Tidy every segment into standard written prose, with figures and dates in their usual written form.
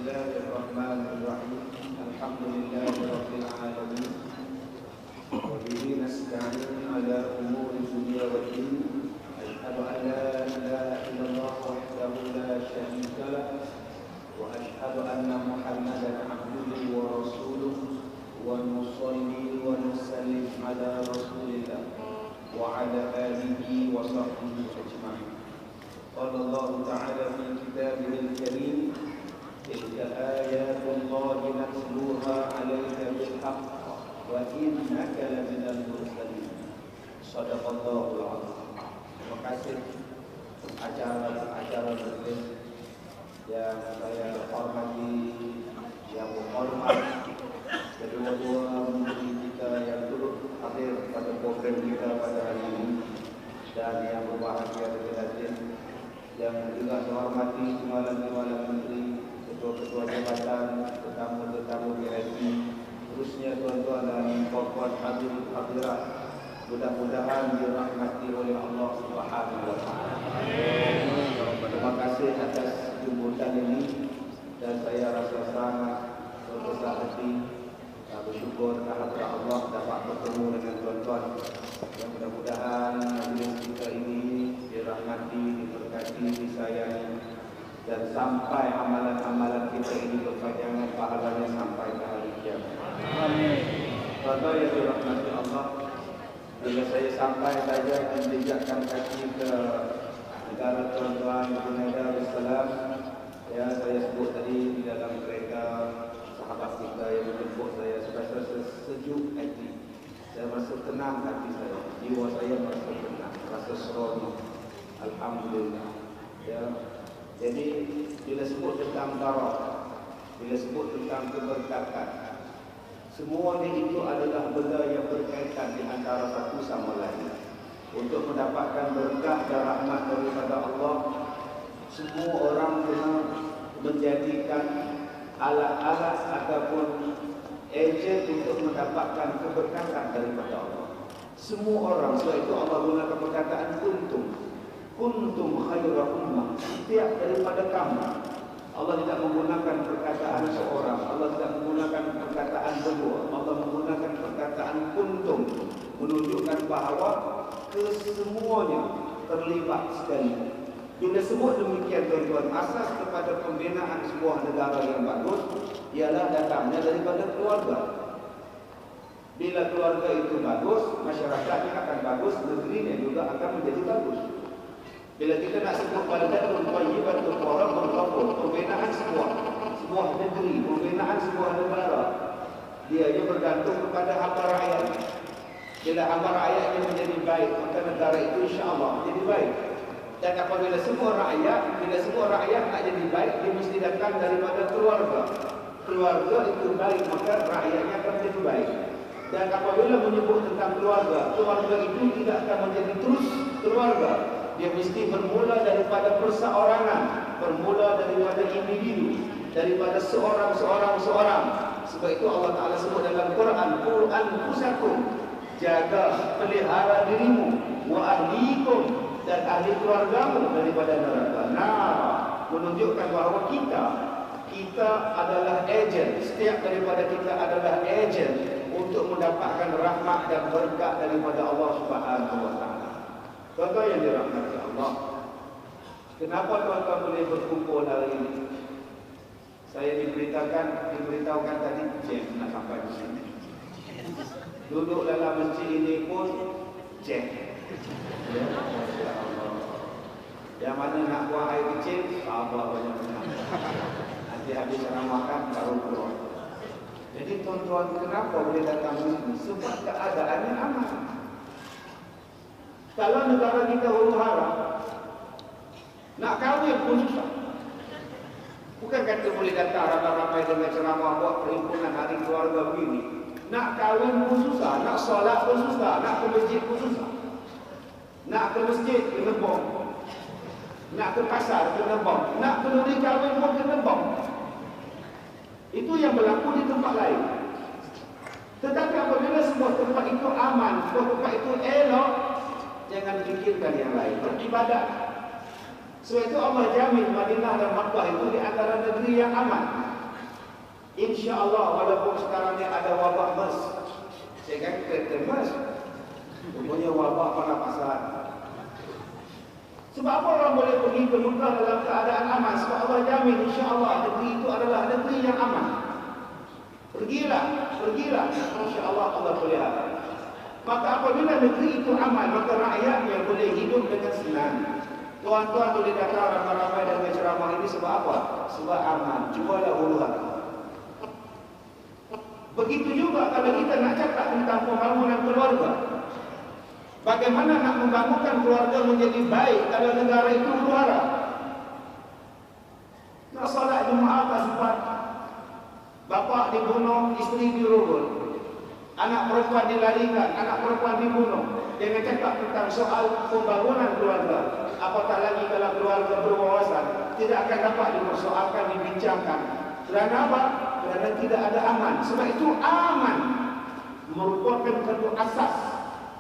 Bismillahirrahmanirrahim. Alhamdulillahirabbil alamin. Wa bihi nasta'in ala umuri dunya wad din. Asyhadu an la ilaha illallah wahdahu la syarika lah wa asyhadu anna Muhammadan abduhu wa rasuluhu wa nusalli wa nusallim ala rasulillah wa ala alihi wa sahbihi ajma'in. Qala Allah ta'ala fi kitabihil karim tilka ayatullahi natluha 'alaika bil haqq wa innaka laminal mursalin. Shadaqallahul 'azim. Terima kasih acara berikut yang saya hormati, yang menghormat kedua-dua menteri kita yang turut hadir pada program kita pada hari ini, dan yang berbahagia terhadap yang juga menghormati malam-malam menteri, ketua-ketua jabatan, tetamu-tetamu VIP, terusnya tuan-tuan dan puan-puan hadirat, mudah-mudahan dirahmati oleh Allah Subhanahu wa taala. Terima kasih atas jemputan ini, dan saya rasa sangat berbesar hati bersyukur kehadirat Allah dapat bertemu dengan tuan-tuan. Yang mudah-mudahan majlis kita ini dirahmati, diberkati, disayangi, dan sampai amalan-amalan kita ini berpanjangan pahalanya sampai ke hari kiamat. Amin. Tuan-tuan yang dirahmati Allah, bila saya sampai saja menjejakkan kaki ke negara tuan-tuan Brunei Darussalam, ya saya sebut tadi di dalam kereta sahabat kita yang menjemput saya, saya sejuk hati, saya merasa tenang hati saya, jiwa saya merasa tenang, rasa seronok. Alhamdulillah. Ya. Jadi bila sebut tentang barakah, bila sebut tentang keberkatan, semuanya itu adalah benda yang berkaitan di antara satu sama lain. Untuk mendapatkan berkah dan rahmat daripada Allah, semua orang kena menjadikan alat-alat ataupun ejen untuk mendapatkan keberkatan daripada Allah. Semua orang, sebab itu Allah gunakan perkataan kuntum khaira ummah. Setiap daripada kamu, Allah tidak menggunakan perkataan seorang, Allah tidak menggunakan perkataan berdua, Allah menggunakan perkataan kuntum, menunjukkan bahawa kesemuanya terlibat sekali. Bila sebut demikian tuan-tuan, asas kepada pembinaan sebuah negara yang bagus ialah datangnya daripada keluarga. Bila keluarga itu bagus, masyarakatnya akan bagus, negerinya juga akan menjadi bagus. Bila kita nak sebut baldatun thayyibatun wa rabbun ghafur, pembinaan sebuah negeri, pembinaan sebuah negara, dia bergantung kepada hamba rakyat. Bila hamba rakyatnya menjadi baik, maka negara itu insya-Allah menjadi baik. Dan apabila semua rakyat nak jadi baik, dia mesti datang daripada keluarga. Keluarga itu baik, maka rakyatnya akan menjadi baik. Dan apabila menyebut tentang keluarga, keluarga itu tidak akan menjadi terus keluarga. Dia mesti bermula daripada perseorangan, bermula daripada individu, daripada seorang. Sebab itu Allah Ta'ala sebut dalam Quran, Qul anfusakum, jaga, pelihara dirimu, wa ahlikum, dan ahli keluargamu daripada neraka. Menunjukkan bahawa kita adalah ejen. Setiap daripada kita adalah ejen untuk mendapatkan rahmat dan berkat daripada Allah Subhanahu wa taala. Tuan-tuan yang dirahmati Allah, kenapa tuan-tuan boleh berkumpul hari ini? Saya diberitahukan tadi jam nak sampai di sini. Duduk dalam masjid ini pun jam. Ya, Masya-Allah. Yang mana nak buang air kecil, sabar banyak-banyak. Nanti habis makan baru keluar. Jadi tuan-tuan, kenapa boleh datang sini? Sebab keadaannya aman. Kalau negara kita huru-hara, nak kahwin pun susah. Bukan kata boleh datang ramai-ramai dengan ceramah buat perhimpunan hari keluarga begini. Nak kahwin pun susah, nak solat pun susah, nak ke masjid pun susah. Nak ke masjid kena bom, nak ke pasar kena bom, nak kenduri kahwin pun kena bom. Itu yang berlaku di tempat lain. Tetapi apabila sebuah tempat itu aman, sebuah tempat itu elok, jangan fikirkan yang lain, beribadat. Sebab itu Allah jamin Madinah dan Makkah itu di antara negeri yang aman. InsyaAllah walaupun sekarang ni ada wabak MERS, saya kan kata MERS, rupanya wabak pernafasan. Sebab apa orang boleh pergi ke Mekah dalam keadaan aman? Sebab Allah jamin insyaAllah negeri itu adalah negeri yang aman. Pergilah, insyaAllah Allah pelihara. Maka apabila negeri itu aman, maka rakyatnya boleh hidup dengan senang. Tuan-tuan boleh datang ramai-ramai dengan ceramah ini sebab apa? Sebab aman. Cubalah huru hati. Begitu juga kalau kita nak cakap tentang pembangunan keluarga. Bagaimana nak membangunkan keluarga menjadi baik kalau negara itu huru hara? Nak solat Jumaat tak sempat. Bapa dibunuh, isteri dirogol. Anak perempuan dilarikan, anak perempuan dibunuh. Jangan cakap tentang soal pembangunan keluarga. Apatah lagi kalau keluarga berwawasan, tidak akan dapat dipersoalkan, dibincangkan. Kerana apa? Kerana tidak ada aman. Sebab itu aman merupakan satu asas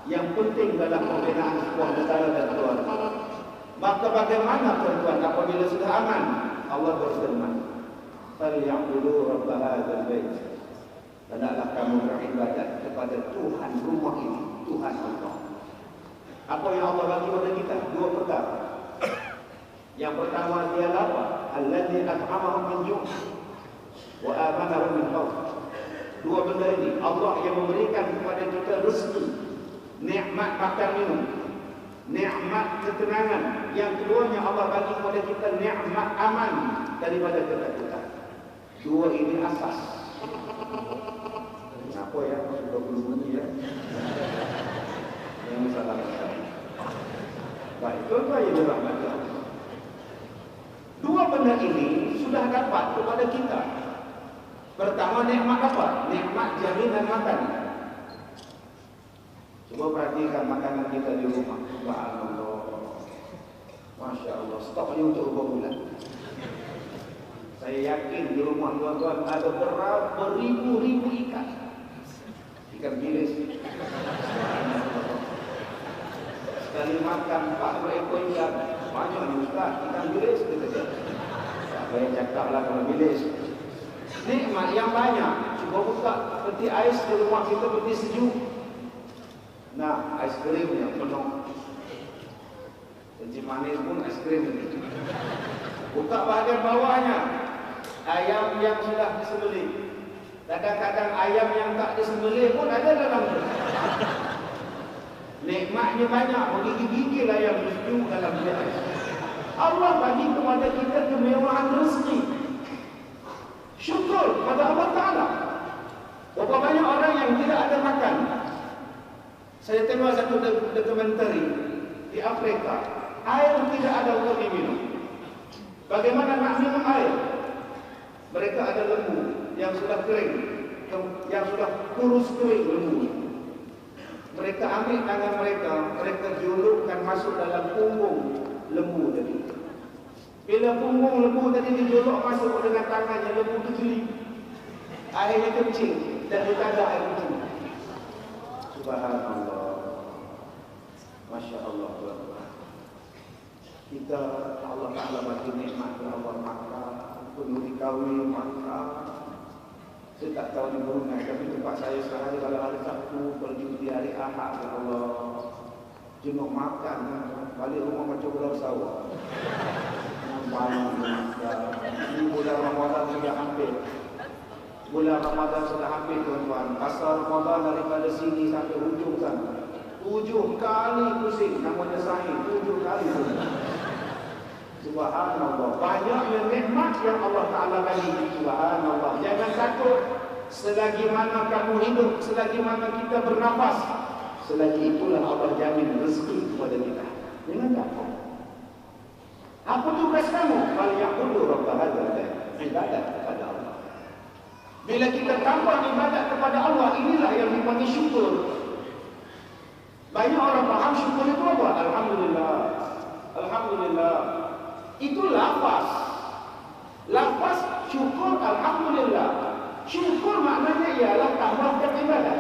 yang penting dalam pembinaan sebuah negara dan keluarga. Maka bagaimana tuan-tuan apabila sudah aman? Allah berfirman, "Falyabudu rabb hadzal bait." Hendaklah kamu beribadat kepada Tuhan rumah ini, Tuhan Allah. Apa yang Allah bagi kepada kita? Dua perkara. Yang pertama ialah apa? Allazi at'amahum min ju' wa amanahum min khawf. Dua benda ini Allah yang memberikan kepada kita rezeki, nikmat makan minum, nikmat ketenangan. Yang keduanya Allah bagi kepada kita nikmat aman daripada ketakutan. Dua ini asas. Kenapa ya? Sudah bunyi ya? Yang salah. Baik, tuan-tuan yang dirahmati Allah. Dua benda ini sudah dapat kepada kita. Pertama, nikmat apa? Nikmat jaminan makan. Coba perhatikan makanan kita di rumah. Subhanallah. Masya Allah. Stoknya untuk berapa bulan. Saya yakin di rumah tuan-tuan ada berapa ribu-ribu ikan. Ikan bilis. Sekali makan 4 ekor ikan. Banyak ni Ustaz, ikan bilis kita cakap. Saya cakaplah kalau bilis. Nikmat yang banyak. Cuba buka peti ais di rumah kita, peti sejuk. Nah, ais krim yang penuh. Kencing manis pun ais krim ini. Buka bahagian bawahnya. Ayam yang sudah disembelih. Kadang-kadang ayam yang tak disembelih pun ada dalam tu. Nikmatnya banyak, menggigil-gigil ayam sejuk dalam dia. Allah bagi kepada kita kemewahan rezeki. Syukur pada Allah Ta'ala. Berapa banyak orang yang tidak ada makan. Saya tengok satu dokumentari di Afrika. Air tidak ada untuk diminum. Bagaimana nak minum air? Mereka ada lembu yang sudah kering, yang sudah kurus kering lembu. Mereka ambil tangan mereka, mereka julupkan masuk dalam punggung lembu tadi. Bila punggung lembu tadi dijolok masuk dengan tangannya, lembu itu jeli. Airnya kencing dan ditadah air kencing. Subhanallah. Masya Allah. Kita Allah Ta'ala bagi nikmat Allah makan, penuh dikawin, makan. Saya tak tahu di Brunei, tapi tempat saya sekarang kalau hari Sabtu, pergi di hari Ahad, ya Allah, jenuh makan, balik rumah macam ular sawah. Ini bulan Ramadan sudah hampir. Bulan Ramadan sudah hampir tuan-tuan. Pasal Ramadan daripada sini sampai hujung sana. 7 kali pusing, namanya sahih, 7 kali pusing. Subhanallah. Banyaknya nikmat yang Allah Ta'ala bagi. Subhanallah. Jangan takut. Selagi mana kamu hidup, selagi mana kita bernafas, selagi itulah Allah jamin rezeki kepada kita. Jangan takut. Apa tugas kamu? Falyabudu rabb hadzal bait. Ibadat kepada Allah. Bila kita tambah ibadat kepada Allah, inilah yang dipanggil syukur. Banyak orang faham syukur itu apa? Alhamdulillah. Alhamdulillah. Itu lafaz. Lafaz syukur alhamdulillah. Syukur maknanya ialah tambahkan ibadat.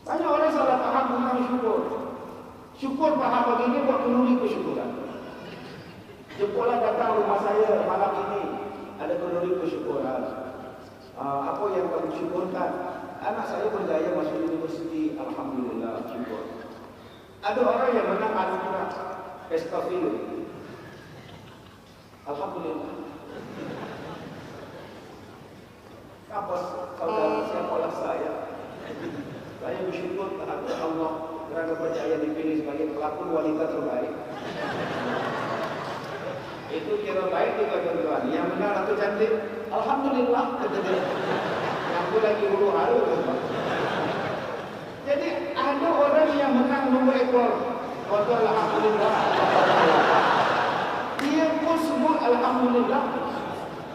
Banyak orang salah faham tentang syukur. Syukur faham begini buat penulis kesyukuran. Jemputlah datang rumah saya malam ini. ada kenduri kesyukuran. Apa yang kamu syukurkan? Anak saya berjaya masuk universiti, alhamdulillah, syukur. Ada orang yang menang anugerah pesta film, alhamdulillah. Apa saudara, siapalah saya? Saya bersyukur kepada Allah kerana percaya dipilih sebagai pelakon wanita terbaik. Itu kira baik juga tuan-tuan. Yang benar atau cantik, alhamdulillah. Yang tu lagi huru haru. Jadi ada orang yang menang nombor ekor, kata alhamdulillah. Dia pun sebut alhamdulillah.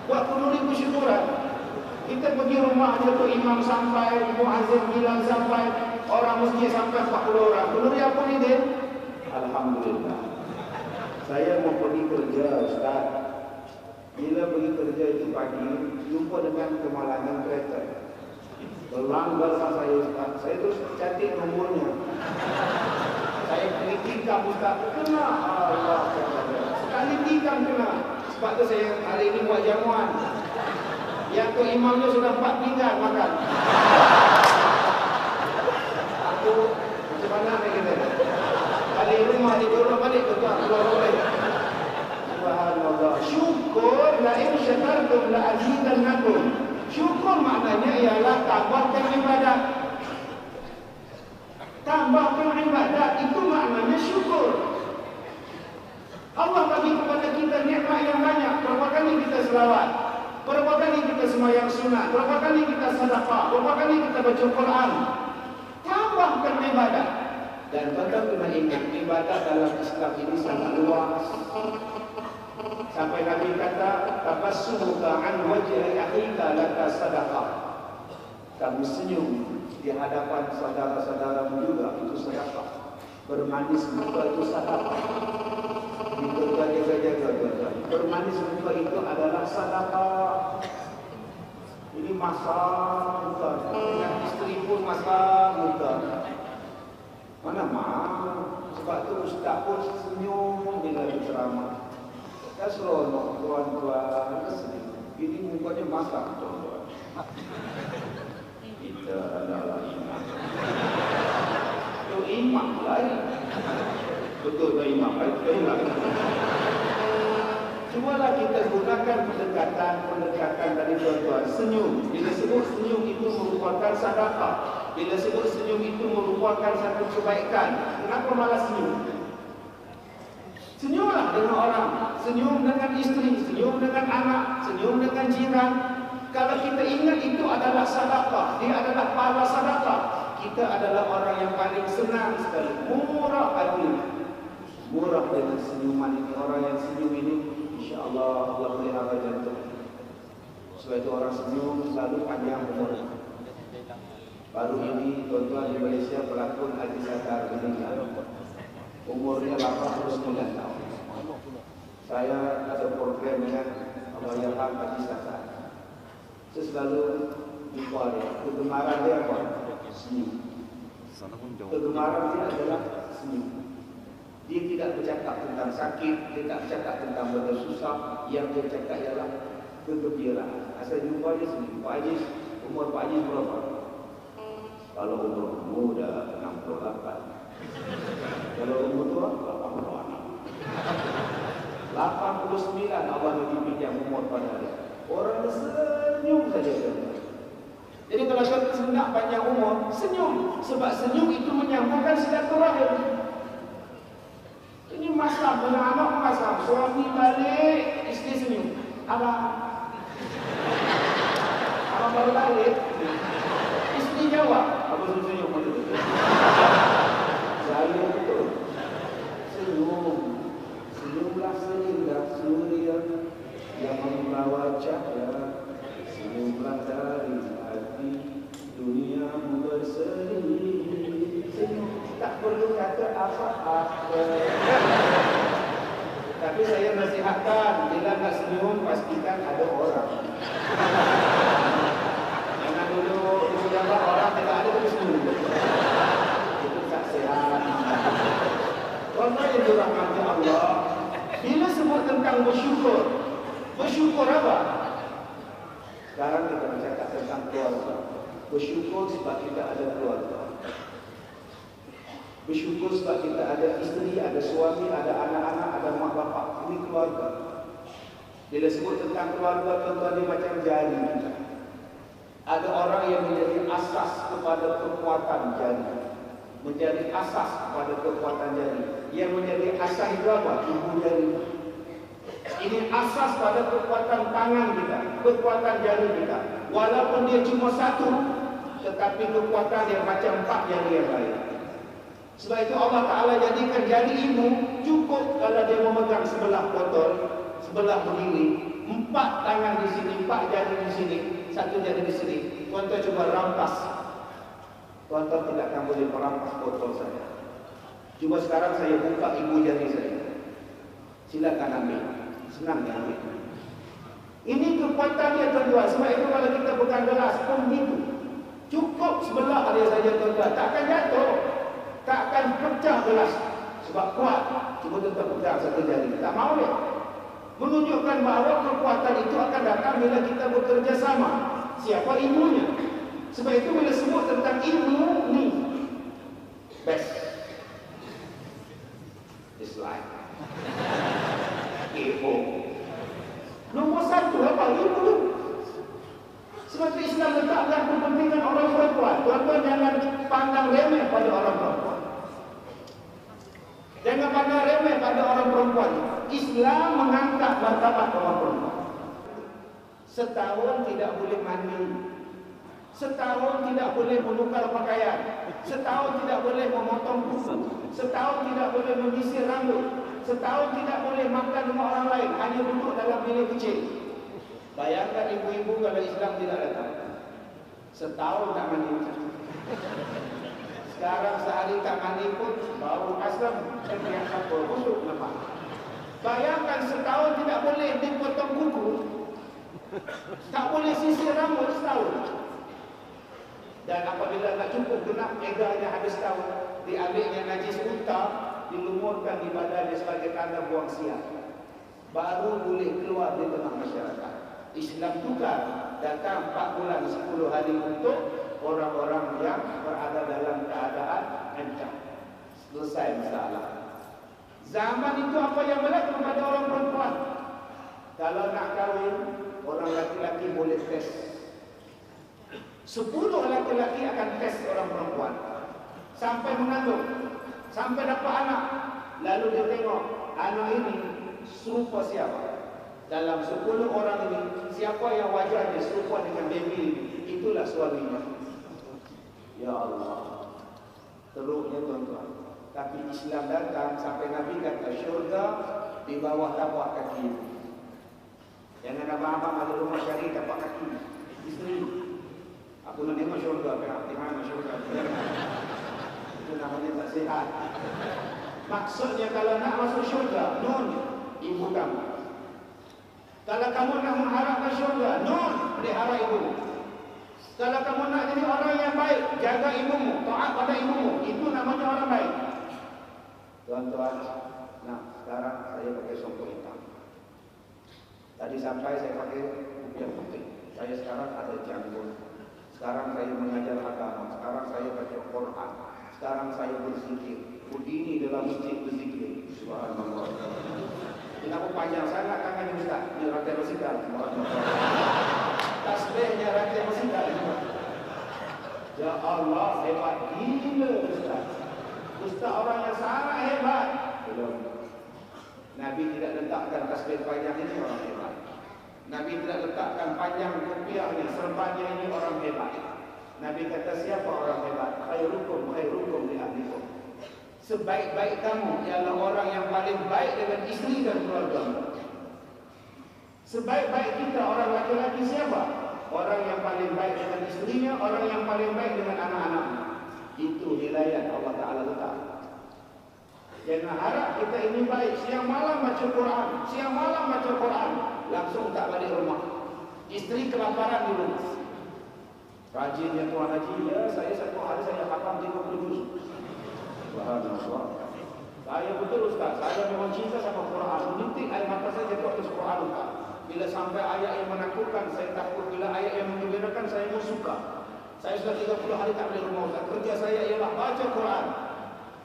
Buat kenduri kesyukuran. Kita pergi rumah dia tu imam sampai, muazzin bilang sampai, orang masjid sampai 40 orang. Kenduri apa ni dia? Alhamdulillah. Saya mau pergi kerja, Ustaz. Bila pergi kerja itu pagi, jumpa dengan kemalangan kereta. Berlanggar saya, Ustaz. Saya terus cantik nomornya. Saya pergi tikam, Ustaz. Kena. Allah. Sekali tikam kena. Sebab tu saya hari ini buat jamuan. Yang tu imamnya sudah 4 pinggan makan. Aku macam mana ni kita? Balik rumah ni dorong balik ke tuan keluar balik. Subhanallah. Syukur la in syakartum la azidannakum. Syukur maknanya ialah tambahkan ibadat. Tambahkan ibadat itu maknanya syukur. Allah bagi kepada kita nikmat yang banyak. Berapa kali kita selawat? Berapa kali kita sembahyang sunat? Berapa kali kita sedekah? Berapa kali kita baca Quran? Tambahkan ibadat. Dan tetap kena ingat, ibadat dalam Islam ini sangat luas. Sampai Nabi kata, tabassumuka an wajhi akhika laka sadaqah. Kamu senyum di hadapan saudara-saudaramu juga itu sedekah. Bermanis muka itu sedekah. Itu jaga-jaga. Bermanis muka itu adalah sedekah. Ini masak muka. Dengan isteri pun masak muka. Mana maaf. Sebab tu ustaz pun senyum bila berceramah. Dah seronok tuan-tuan kesenyum. Ini mukanya masak tuan-tuan. Kita adalah imam. Itu imam lain. Betul tak imam lain? Betul. Cubalah kita gunakan pendekatan tadi tuan-tuan. Senyum. Bila sebut senyum itu merupakan sedekah. Bila sebut senyum itu merupakan satu kebaikan. Kenapa malah senyum? Senyumlah dengan orang. Senyum dengan isteri. Senyum dengan anak. Senyum dengan jiran. Kalau kita ingat itu adalah sedekah. Dia adalah pahala sedekah. Kita adalah orang yang paling senang sekali. Murah hati. Murah dengan senyuman ini. Orang yang senyum ini, insya-Allah Allah pelihara jantung. Sebab itu orang senyum selalu panjang umur. Baru ini tuan-tuan di Malaysia pelakon Haji Sattar meninggal. Umurnya 89 tahun. Saya ada program dengan Allahyarham Haji Sattar. Saya selalu jumpa dia. Kegemaran dia apa? Senyum. Kegemaran dia adalah senyum. Dia tidak bercakap tentang sakit, dia tak bercakap tentang benda susah. Yang dia cakap ialah kegembiraan. Asal jumpa dia senyum. Pak Haji, umur Pak Haji berapa? Kalau umur muda 68. Kalau umur tua 89 Allah lebih pinjam umur pada dia. Orang senyum saja. Jadi kalau kita nak panjang umur, senyum. Sebab senyum itu menyambungkan silaturahim. Ini masalah dengan anak masalah. Suami balik, isteri senyum. Abang baru balik. Isteri jawab. Apa senyum? Saya betul. Senyum. Senyumlah sehingga surya yang membawa cahaya. Senyumlah dari hati dunia berseri. Senyum. Tak perlu kata apa-apa. Tapi saya nasihatkan, bila nak senyum pastikan ada orang. Jangan dulu jangan orang tidak ada terus senyum. Itu tak sehat. Orang yang dirahmati Allah, bila sebut tentang bersyukur, bersyukur apa? keluarga. Bersyukur sebab kita ada keluarga. Bersyukur sebab kita ada isteri, ada suami, ada anak-anak, ada mak bapak. Ini keluarga. Bila sebut tentang keluarga, tuan-tuan, dia macam jari kita. Ada orang yang menjadi asas kepada kekuatan jari. Menjadi asas kepada kekuatan jari. Yang menjadi asas itu apa? Ibu jari. Ini asas pada kekuatan tangan kita, kekuatan jari kita. Walaupun dia cuma satu, tetapi kekuatan dia macam 4 jari yang lain. Sebab itu Allah Ta'ala jadikan jari ibu cukup kalau dia memegang sebelah botol, sebelah berdiri, 4 tangan di sini, 4 jari di sini, 1 jari di sini. Tuan-tuan cuba rampas. Tuan-tuan tidak akan boleh merampas botol saya. Cuba sekarang saya buka ibu jari saya. Silakan ambil. Senang ya ambil. Ini kekuatan dia, tuan-tuan. Sebab itu kalau kita pegang gelas pun begitu. Cukup sebelah dia saja, tuan-tuan. Tak akan jatuh. Tak akan pecah gelas. Sebab kuat. Cuba tuan-tuan pegang 1 jari. Tak mahu dia. Menunjukkan bahawa kekuatan itu akan datang bila kita bekerja sama. Siapa ibunya? Sebab itu bila sebut tentang ibu ni, best dislike. Ibu nomor 1 apa? Ibu tu. Sebab itu Islam letakkan kepentingan orang perempuan. Tuan-tuan jangan pandang remeh pada orang perempuan. Jangan pandang remeh pada orang perempuan. Islam mengangkat martabat orang perempuan. Setahun tidak boleh mandi. Setahun tidak boleh menukar pakaian. Setahun tidak boleh memotong kuku. Setahun tidak boleh menyisir rambut. Setahun tidak boleh makan rumah orang lain. Hanya duduk dalam bilik kecil. Bayangkan ibu-ibu kalau Islam tidak datang. Setahun tak mandi. Sekarang sehari tak mandi pun bau asam. Yang satu busuk lepas. Bayangkan setahun tidak boleh dipotong kuku. Tak boleh sisir rambut setahun. Dan apabila tak cukup genap eganya habis tahun, diambilnya najis unta, dilumurkan di badannya sebagai tanda buang siap. Baru boleh keluar di tengah masyarakat. Islam tukar datang 4 bulan 10 hari untuk orang-orang yang berada dalam keadaan ancam. Selesai masalah. Zaman itu apa yang berlaku pada orang perempuan? Kalau nak kahwin, orang laki-laki boleh tes. 10 laki-laki akan tes orang perempuan sampai mengandung, sampai dapat anak. Lalu dia tengok anak ini serupa siapa. Dalam 10 orang ini, siapa yang wajahnya serupa dengan baby ini, itulah suaminya. Ya Allah, teruknya tuan-tuan. Tapi Islam datang sampai Nabi kata syurga di bawah tapak kaki. Jangan abang-abang ada rumah cari tapak kaki isteri. Aku nak tengok syurga, di mana syurga? Itu namanya tak sihat. Maksudnya kalau nak masuk syurga, nun ibu kamu. Kalau kamu nak mengharapkan syurga, nun pelihara ibu. Kalau kamu nak jadi orang yang baik, jaga ibumu, taat pada ibumu. Itu namanya orang baik. Tuan-tuan, nah sekarang saya pakai songkok hitam. Tadi sampai saya pakai kupiah putih. Saya sekarang ada janggut. Sekarang saya mengajar agama. Sekarang saya baca Quran. Sekarang saya berzikir. Berdiri dalam masjid berzikir. Subhanallah. Kenapa panjang sangat tangannya Ustaz? Ini rantai basikal. Tasbihnya rantai basikal. Ya Allah, hebat gila Ustaz. Ustaz orang yang sangat hebat. Belum. Nabi tidak letakkan tasbih panjang ini orang hebat. Nabi tidak letakkan panjang kopiahnya, serbannya ini orang hebat. Nabi kata siapa orang hebat? Khairukum li ahlikum. Sebaik-baik kamu ialah orang yang paling baik dengan isteri dan keluarga. Sebaik-baik kita orang laki-laki siapa? Orang yang paling baik dengan isterinya, orang yang paling baik dengan anak-anaknya. Itu wilayah Allah Ta'ala letak. Jangan harap kita ini baik. Siang malam baca Quran, siang malam baca Quran, langsung tak balik rumah. Isteri kelaparan di rumah. Rajinnya Tuan Haji, ya saya satu hari saya khatam 30 juz. Subhanallah. Saya betul Ustaz, saya memang cinta sama Quran. Menitik air mata saya jatuh atas Quran Ustaz. Bila sampai ayat yang menakutkan, saya takut. Bila ayat yang menggembirakan, saya pun suka. Saya sudah 30 hari tak balik rumah Ustaz. Kerja saya ialah baca Quran.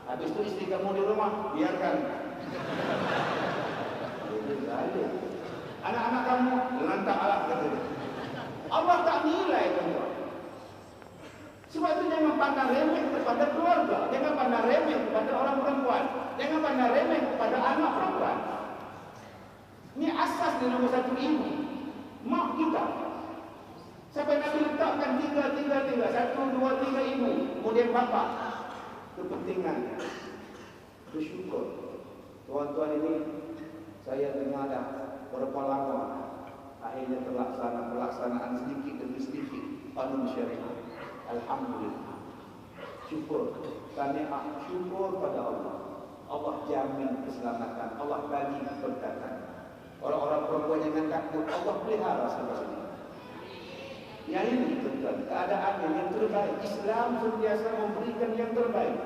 Habis itu isteri kamu di rumah, biarkan. Anak-anak kamu, lantak Allah kata dia. Allah tak nilai tuan. Sebab itu jangan pandang remeh kepada keluarga. Jangan pandang remeh kepada orang perempuan. Jangan pandang remeh kepada anak perempuan. Ini asas di nombor satu ibu. Mak kita. Sampai Nabi letakkan tiga. 1, 2, 3 ibu. Kemudian bapa. Kepentingan. Bersyukur. Tuan-tuan ini, saya dengar dah berapa lama akhirnya pelaksanaan sedikit demi sedikit kanun syariah. Alhamdulillah. Syukur. Tahniah, syukur pada Allah. Allah jamin keselamatan. Allah bagi keberkatan. Orang-orang perempuan jangan takut. Allah pelihara sampai sini. Yang ini tuan-tuan, keadaan yang terbaik. Islam sentiasa memberikan yang terbaik.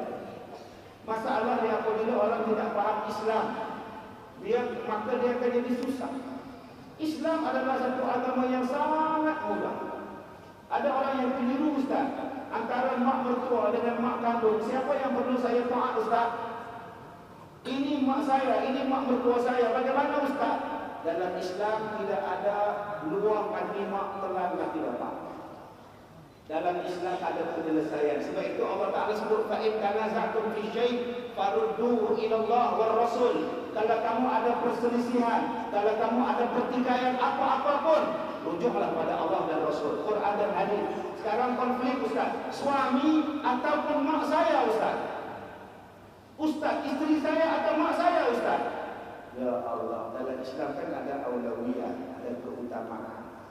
Masalah dia apabila orang tidak faham Islam, maka dia akan jadi susah. Islam adalah satu agama yang sangat mudah. Ada orang yang keliru Ustaz, antara mak mertua dengan mak kandung, siapa yang perlu saya taat Ustaz? Ini mak saya, ini mak mertua saya. Bagaimana Ustaz? Dalam Islam tidak ada luang bagi mak telan mati bapak. Dalam Islam ada penyelesaian. Sebab itu Allah Ta'ala sebut fa'in tanaza'tum fi syai' farudduhu ila Allah war Rasul. Kalau kamu ada perselisihan, kalau kamu ada pertikaian apa-apa pun, rujuklah pada Allah dan Rasul, Quran dan hadis. Sekarang konflik Ustaz, suami ataupun mak saya Ustaz. Ustaz, isteri saya atau mak saya Ustaz. Ya Allah, dalam Islam kan ada aulawiyah, ada keutamaan.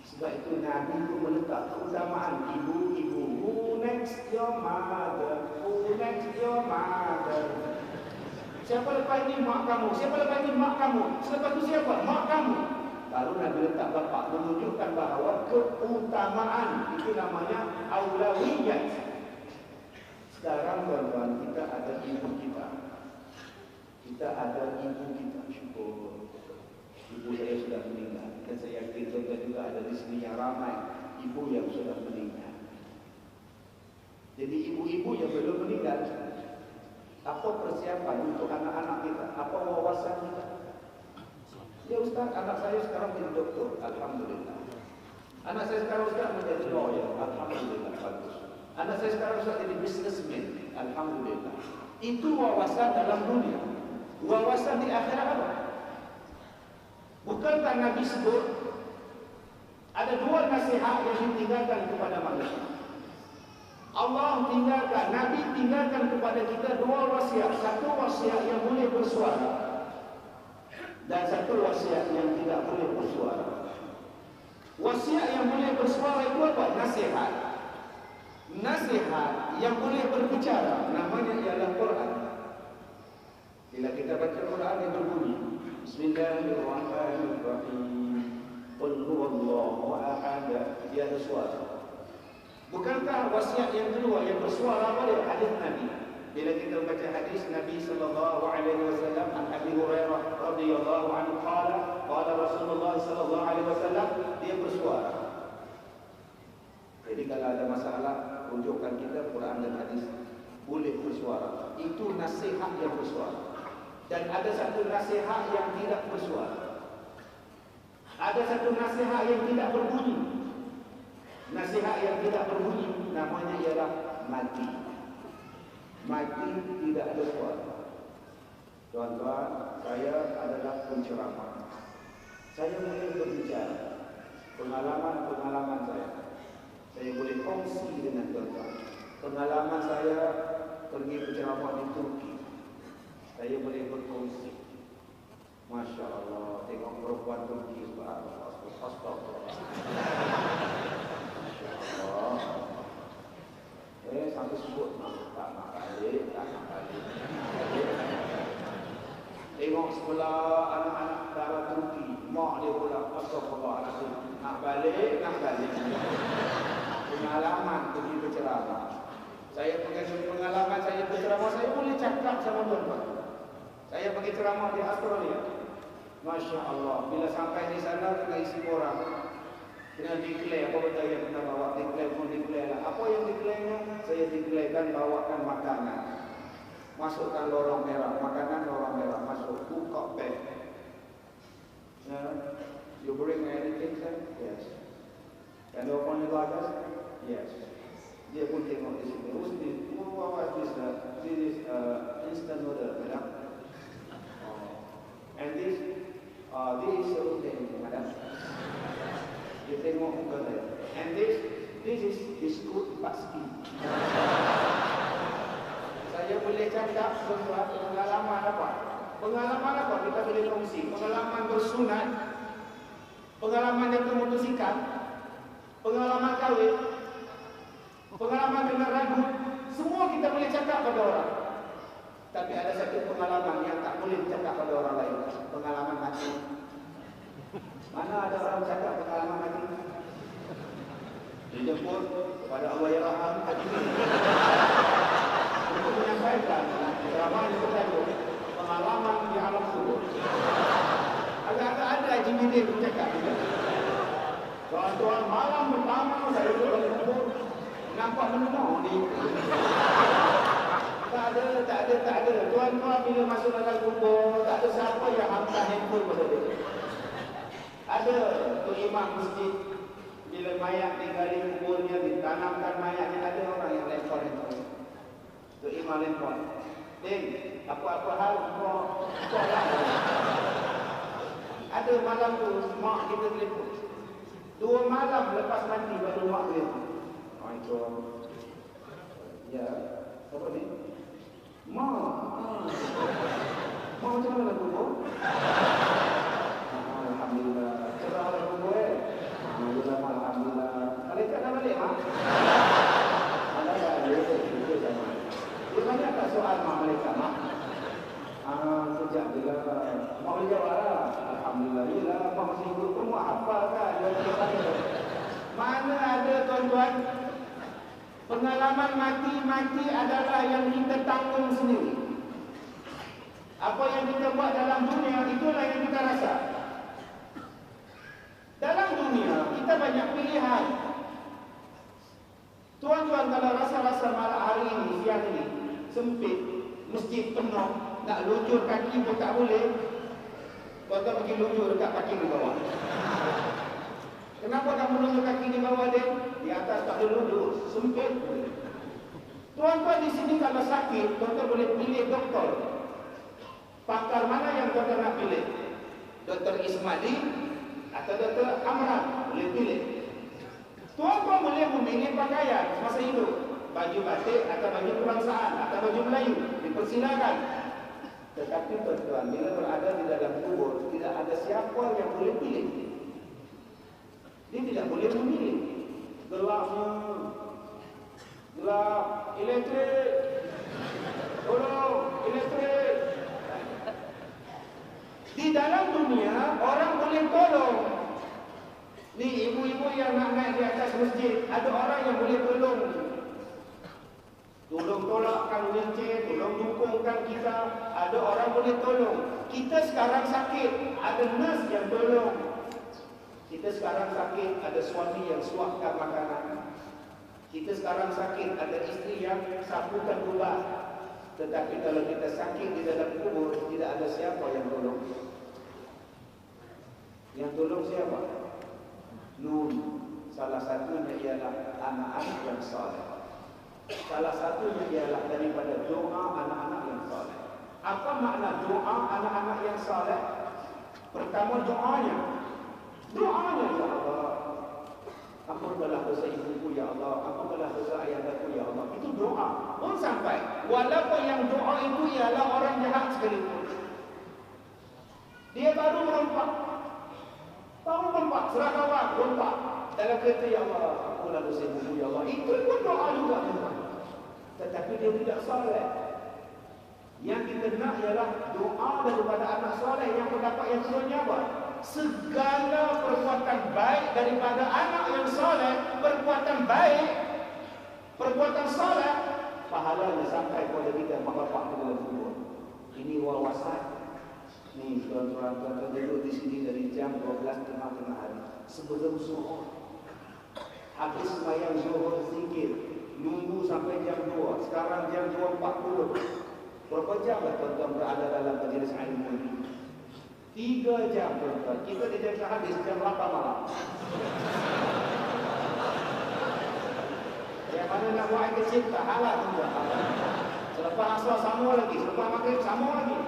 Sebab itu Nabi itu meletak keutamaan ibu. Who next your mother? Who next your mother? Siapa lepas ini mak kamu? Siapa lepas ini mak kamu? Selepas itu siapa? Mak kamu. Lalu Nabi letak bapak, menunjukkan bahawa keutamaan itu namanya aulawiyah. Sekarang tuan-tuan, kita ada ibu kita. Kita ada ibu kita, syukur. Ibu saya sudah meninggal. Dan saya yakin tuan-tuan juga ada di sini yang ramai ibu yang sudah meninggal. Jadi ibu-ibu yang belum meninggal, apa persiapan untuk anak-anak kita? Apa wawasan kita? Ya Ustaz, anak saya sekarang menjadi doktor, alhamdulillah. Anak saya sekarang Ustaz menjadi lawyer, alhamdulillah, bagus. Anak saya sekarang Ustaz jadi businessman, alhamdulillah. Itu wawasan dalam dunia. Wawasan di akhirat apa? Bukankah Nabi sebut ada 2 nasihat yang ditinggalkan kepada manusia? Allah tinggalkan, Nabi tinggalkan kepada kita 2 wasiat. Satu wasiat yang boleh bersuara dan satu wasiat yang tidak boleh bersuara. Wasiat yang boleh bersuara itu apa? Nasihat. Nasihat yang boleh berbicara namanya ialah Quran. Bila kita baca Quran dia berbunyi Bismillahirrahmanirrahim. Qul huwallahu ahad. Dia ada suara. Bukankah wasiat yang kedua yang bersuara apa dia? Hadis Nabi. Bila kita baca hadis Nabi sallallahu alaihi wasallam, an Abi Hurairah radhiyallahu anhu qala Rasulullah sallallahu alaihi wasallam, dia bersuara. Jadi kalau ada masalah, rujukan kita Quran dan hadis. Boleh bersuara. Itu nasihat yang bersuara. Dan ada satu nasihat yang tidak bersuara. Ada satu nasihat yang tidak berbunyi. Nasihat yang tidak berbunyi namanya ialah mati. Mati tidak ada suara. Tuan-tuan, saya adalah penceramah. Saya boleh berbicara pengalaman saya. Saya boleh kongsi dengan tuan-tuan. Pengalaman saya pergi berceramah di Turki. Saya boleh berkongsi. Masya Allah, tengok perempuan Turki. Astagfirullah. Masya Allah. Sampai sebut tak nak balik. Tengok sebelah anak-anak darah Turki. Mak dia pula astagfirullahaladzim. Nak balik. Pengalaman pergi berceramah. Saya pergi pengalaman saya berceramah. Saya boleh cakap sama tuan-tuan. Saya pergi ceramah di Australia. Masya Allah. Bila sampai di sana kena isi orang, kena declare apa benda yang kita bawa. Declare pun declare lah. Apa yang declare-nya? Saya declarekan bawakan makanan. Masukkan lorong merah, makanan lorong merah masuk. Buka bag. You bring anything, sir? Yes. Can you open the luggage? Yes. Dia pun tengok di sini. Who's this? What was this? This is instant noodle, madam. And this is something, madam. Dia tengok muka saya. And this is biskut paski. Saya boleh cakap sesuatu pengalaman apa? Pengalaman apa kita boleh kongsi? Pengalaman bersunat, pengalaman yang bermotosikal, pengalaman kahwin, pengalaman dengan ragu, semua kita boleh cakap pada orang. Tapi ada satu pengalaman yang tak boleh cakap pada orang lain. Pengalaman mati. Mana ada orang cakap pengalaman mati? Dijemput kepada Allah yang Rahman hati ini. Untuk menyampaikan ceramah yang bertajuk pengalaman di alam kubur. Agak-agak ada Haji Midin bercakap. Tuan-tuan, malam pertama saya duduk dalam kubur, nampak menengok ni. Tak ada. Tuan-tuan bila masuk dalam kubur, tak ada siapa yang hantar handphone pada dia. Ada tu imam masjid, bila mayat digali kuburnya, ditanamkan mayatnya, ada orang yang lempar handphone. Tu imam lempar. Ding, apa-apa hal kau lah. Ada malam tu, mak kita telefon. 2 malam lepas mati baru mak telefon. Assalamualaikum. Ya, apa ni? Mak macam mana kubur? Alhamdulillah. Cerah lah kubur Alhamdulillah. Malaikat dah balik, mak? Ada tak? Dia banyak tak soal mak malaikat, mak? Sejak bila mak boleh jawab lah. Alhamdulillah. Yelah, mak masih hidup pun mak hafal kan? Mana ada tuan-tuan? Pengalaman mati adalah yang kita tanggung sendiri. Apa yang kita buat dalam dunia, itulah yang kita rasa. Dalam dunia, kita banyak pilihan. Tuan-tuan, kalau rasa-rasa malam hari ini, siang ini, sempit, masjid penuh, nak lujur kaki pun tak boleh, tuan-tuan pergi lujur dekat kaki di bawah. Kenapa kamu lujur kaki di bawah dia? Di atas tak ada lujur, sempit. Tuan-tuan di sini kalau sakit, tuan-tuan boleh pilih doktor. Pakar mana yang tuan-tuan nak pilih? Doktor Ismadi atau Doktor Amran? Boleh pilih. Tuan-tuan boleh memilih pakaian semasa hidup. Baju batik atau baju kebangsaan atau baju Melayu. Dipersilakan. Tetapi tuan-tuan, bila berada di dalam kubur, tidak ada siapa yang boleh pilih. Dia tidak boleh memilih. Gelapnya, gelap, elektrik, tolong, elektrik. Di dalam dunia, orang boleh tolong. Ni ibu-ibu yang nak naik di atas masjid, ada orang yang boleh tolong. Tolong tolakkan wheelchair, tolong dukungkan kita. Ada orang boleh tolong. Kita sekarang sakit, ada nurse yang tolong. Kita sekarang sakit, ada suami yang suapkan makanan. Kita sekarang sakit, ada isteri yang sapukan gula. Tetapi kalau kita sakit di dalam kubur, tidak ada siapa yang tolong. Yang tolong siapa? Nun. Salah satunya ialah anak-anak yang saleh. Salah satunya ialah daripada doa anak-anak yang saleh. Apa makna doa anak-anak yang saleh? Pertama doanya, ya Allah, ampunilah dosa ibuku ya Allah, ampunilah dosa ayahku ya Allah. Itu doa. Pun sampai walaupun yang doa itu ialah orang jahat sekalipun, dia baru merompak, serah kawan, rompak dalam kereta, ya Allah, ampunilah dosa ibuku ya Allah. Itu pun doa juga. Tetapi dia tidak saleh. Yang kita nak ialah doa daripada anak saleh. Yang pendapat yang sebenarnya apa? Segala perbuatan baik daripada anak yang saleh, perbuatan baik, perbuatan saleh, pahalanya sampai kepada kita mak bapak di dalam kubur. Ini wawasan. Nih tuan-tuan duduk di sini dari jam 12 tengah hari sebelum zuhur. Habis sembahyang zuhur zikir, nunggu sampai jam 2. Sekarang jam 2.40. Berapa jam lah tuan-tuan berada dalam majlis ilmu ini? 3 jam tuan-tuan. Kita dijangka habis jam 8 malam. Yang mana nak buat air kecil tak halal juga. Selepas asal sama lagi, selepas maghrib sama lagi.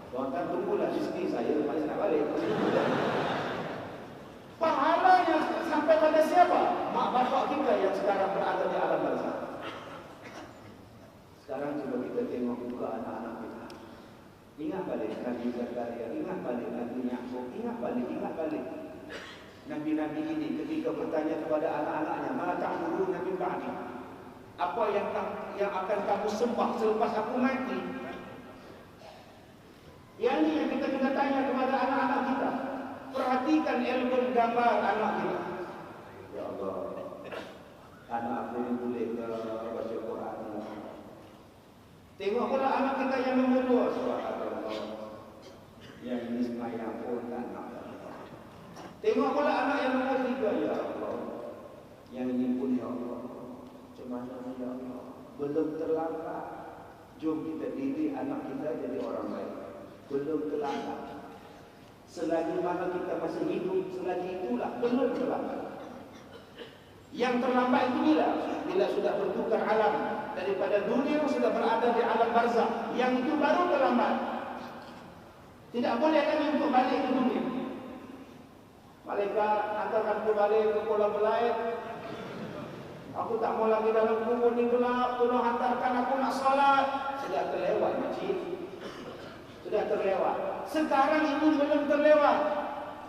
Tuan-tuan tunggulah di sini, saya lepas nak balik. Pahalanya sampai pada siapa? Mak bapak kita yang sekarang berada di alam barzakh. Sekarang cuba kita tengok juga anak-anak kita. Ingat balik Nabi Zakaria, ingat balik Nabi Yaqub, ingat balik. Nabi-nabi ini ketika bertanya kepada anak-anaknya, "Ma ta'budun Nabi ba'di?" Apa yang akan kamu sembah selepas aku mati? Yang ini yang kita kena tanya kepada anak-anak kita. Perhatikan ilmu gambar anak kita. Ya Allah, anak aku ini boleh ke baca Quran. Tengok pula anak kita yang nombor 2, subhanallah. Yang ini semayang pun tak nak. Tengok pula anak yang nombor 3, ya Allah. Yang ini pun ya Allah. Macam mana ya Allah? Belum terlambat. Jom kita didik anak kita jadi orang baik. Belum terlambat. Selagi mana kita masih hidup, selagi itulah belum terlambat. Yang terlambat itu bila sudah bertukar alam daripada dunia sudah berada di alam barzakh, yang itu baru terlambat. Tidak boleh kami untuk balik ke dunia. Malaikat hantarkan aku balik ke kolam lain. Aku tak mau lagi dalam kubur ni gelap. Tolong hantarkan aku nak solat. Sudah terlewat masjid. Sudah terlewat. Sekarang ini belum terlewat.